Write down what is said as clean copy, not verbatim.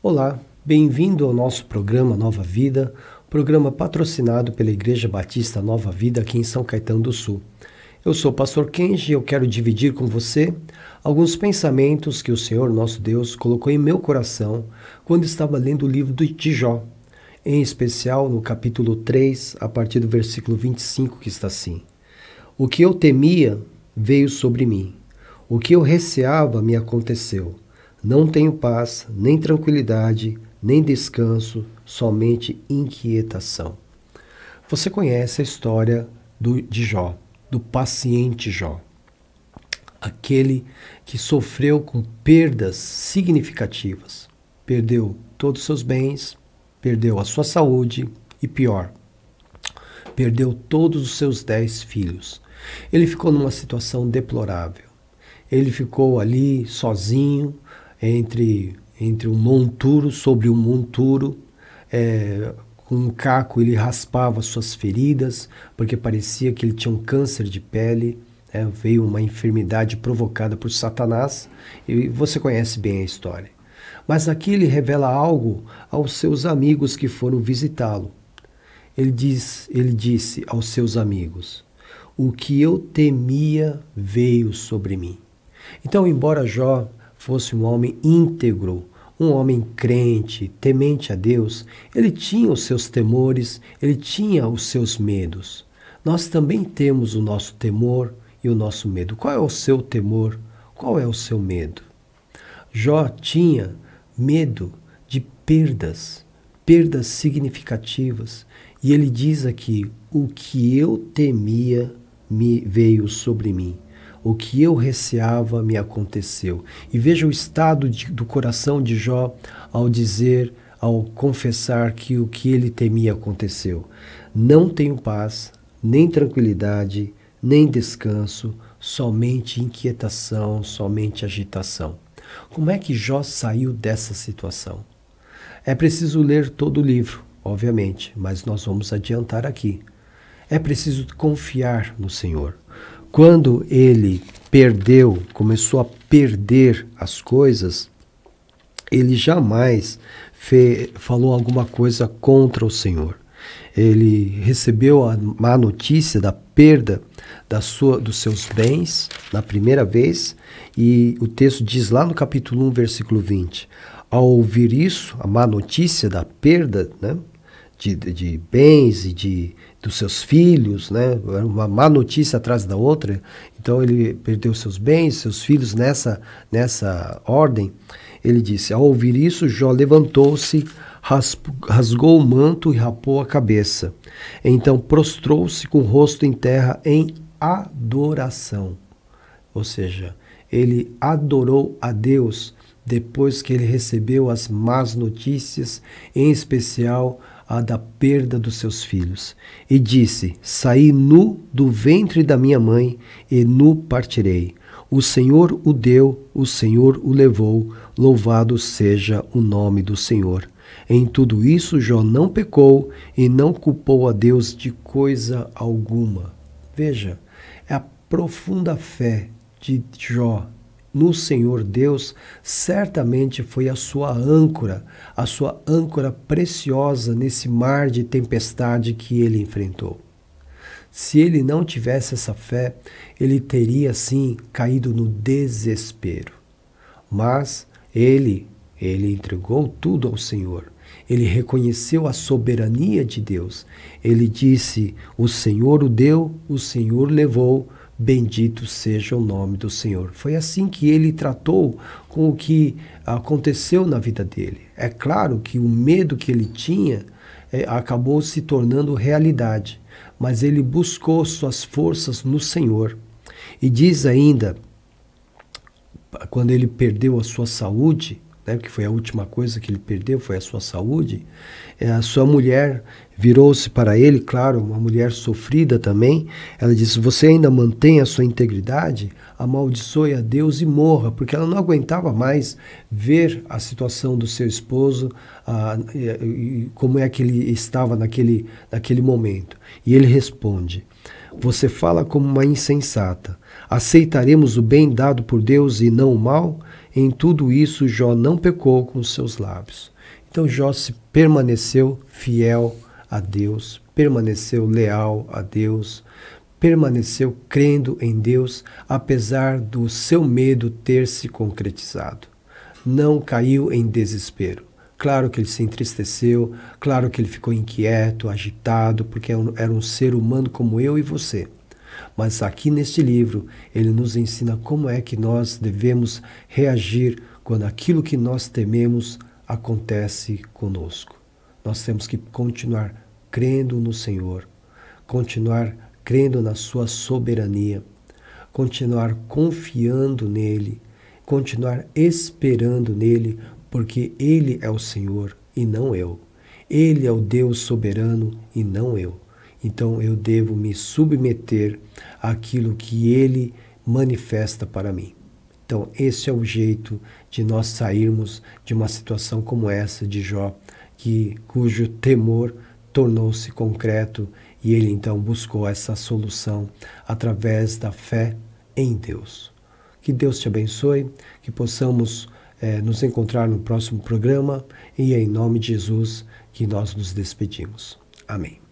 Olá, bem-vindo ao nosso programa Nova Vida, programa patrocinado pela Igreja Batista Nova Vida aqui em São Caetano do Sul. Eu sou o pastor Kenji e eu quero dividir com você alguns pensamentos que o Senhor, nosso Deus, colocou em meu coração quando estava lendo o livro de Jó, em especial no capítulo 3, a partir do versículo 25, que está assim: O que eu temia veio sobre mim, o que eu receava me aconteceu. Não tenho paz, nem tranquilidade, nem descanso, somente inquietação. Você conhece a história de Jó, do paciente Jó. Aquele que sofreu com perdas significativas. Perdeu todos os seus bens, perdeu a sua saúde e, pior, perdeu todos os seus 10 filhos. Ele ficou numa situação deplorável. Ele ficou ali sozinho, entre um monturo sobre um monturo, com um caco ele raspava suas feridas, porque parecia que ele tinha um câncer de pele, veio uma enfermidade provocada por Satanás, e você conhece bem a história. Mas aqui ele revela algo aos seus amigos que foram visitá-lo. Ele disse aos seus amigos: o que eu temia veio sobre mim. Então, embora Jó fosse um homem íntegro, um homem crente, temente a Deus, ele tinha os seus temores, ele tinha os seus medos. Nós também temos o nosso temor e o nosso medo. Qual é o seu temor? Qual é o seu medo? Jó tinha medo de perdas significativas. E ele diz aqui: o que eu temia veio sobre mim. O que eu receava me aconteceu. E veja o estado do coração de Jó ao confessar que o que ele temia aconteceu. Não tenho paz, nem tranquilidade, nem descanso, somente inquietação, somente agitação. Como é que Jó saiu dessa situação? É preciso ler todo o livro, obviamente, mas nós vamos adiantar aqui. É preciso confiar no Senhor. Quando ele começou a perder as coisas, ele jamais falou alguma coisa contra o Senhor. Ele recebeu a má notícia da perda dos seus bens na primeira vez, e o texto diz lá no capítulo 1, versículo 20, ao ouvir isso, a má notícia da perda, né, de bens e dos seus filhos, né? Uma má notícia atrás da outra. Então ele perdeu seus bens, seus filhos nessa ordem. Ele disse: ao ouvir isso, Jó levantou-se, rasgou o manto e rapou a cabeça. Então prostrou-se com o rosto em terra em adoração. Ou seja, ele adorou a Deus depois que ele recebeu as más notícias, em especial a da perda dos seus filhos. E disse: saí nu do ventre da minha mãe, e nu partirei. O Senhor o deu, o Senhor o levou, louvado seja o nome do Senhor. Em tudo isso Jó não pecou e não culpou a Deus de coisa alguma. Veja, é a profunda fé de Jó no Senhor Deus, certamente foi a sua âncora preciosa nesse mar de tempestade que ele enfrentou. Se ele não tivesse essa fé, ele teria sim caído no desespero. Mas ele entregou tudo ao Senhor. Ele reconheceu a soberania de Deus. Ele disse: o Senhor o deu, o Senhor levou, bendito seja o nome do Senhor. Foi assim que ele tratou com o que aconteceu na vida dele. É claro que o medo que ele tinha acabou se tornando realidade, mas ele buscou suas forças no Senhor. E diz ainda, quando ele perdeu a sua saúde, né, que foi a última coisa que ele perdeu, foi a sua saúde, a sua mulher virou-se para ele, claro, uma mulher sofrida também. Ela disse: você ainda mantém a sua integridade? Amaldiçoe a Deus e morra, porque ela não aguentava mais ver a situação do seu esposo, como é que ele estava naquele momento. E ele responde: você fala como uma insensata. Aceitaremos o bem dado por Deus e não o mal? Em tudo isso Jó não pecou com os seus lábios. Então Jó se permaneceu fiel a Deus, permaneceu leal a Deus, permaneceu crendo em Deus, apesar do seu medo ter se concretizado. Não caiu em desespero. Claro que ele se entristeceu, claro que ele ficou inquieto, agitado, porque era um ser humano como eu e você. Mas aqui neste livro, ele nos ensina como é que nós devemos reagir quando aquilo que nós tememos acontece conosco. Nós temos que continuar crendo no Senhor, continuar crendo na sua soberania, continuar confiando nele, continuar esperando nele, porque ele é o Senhor e não eu. Ele é o Deus soberano e não eu. Então eu devo me submeter àquilo que ele manifesta para mim. Então esse é o jeito de nós sairmos de uma situação como essa de Jó, cujo temor tornou-se concreto e ele então buscou essa solução através da fé em Deus. Que Deus te abençoe, que possamos nos encontrar no próximo programa e é em nome de Jesus que nós nos despedimos. Amém.